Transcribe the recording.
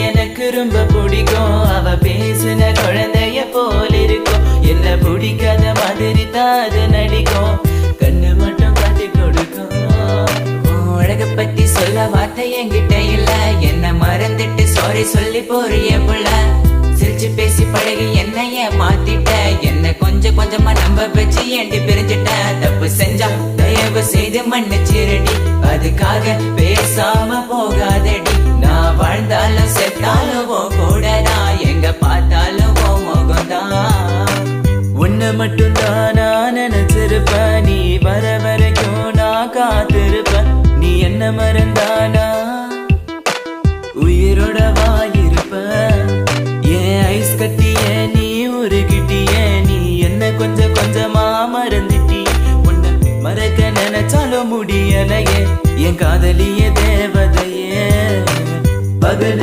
எனக்கு ரொம்ப பிடிக்கும். அவ பேசுன குழந்தைய போல இருக்கும். என்ன பிடிக்காத மாதிரி தான் அது நடிக்கும். கண்ணு மட்டும் காட்டி கொடுக்கும். அழக பத்தி சொல்ல வார்த்தை என்கிட்ட இல்ல. என்ன மறந்துட்டு சாரி சொல்லி போறிய புள்ள. சிரிச்சு பேசி பழகி என்னைய மாத்திட்ட. என்ன கொஞ்சம் கொஞ்சமா நம்ப வச்சு ஏண்டி பிரிஞ்சிட்ட. தப்பு செஞ்சா தயவு செய்து மன்னிச்சிரடி. அதுக்காக பேசாம போகாதடி. நான் வாழ்ந்தாலும் செத்தாலும் கூடதான். எங்க பார்த்தாலும் முகம்தான். உன்னை மட்டும் தான் நான் நினைச்சிருப்பேன். நீ வர வரைக்கும் நான் காத்திருப்பேன். நீ என்ன மறந்தானா உயிரோட வாயிருப்ப. ஏன் ஐஸ் கட்டிய நீ உருகிட்டிய. நீ என்ன கொஞ்சம் கொஞ்சமா மறந்துட்டி. உன்னை மறக்க நினைச்சாலும் முடியலையே. என் காதலிய தேவதையே பகல்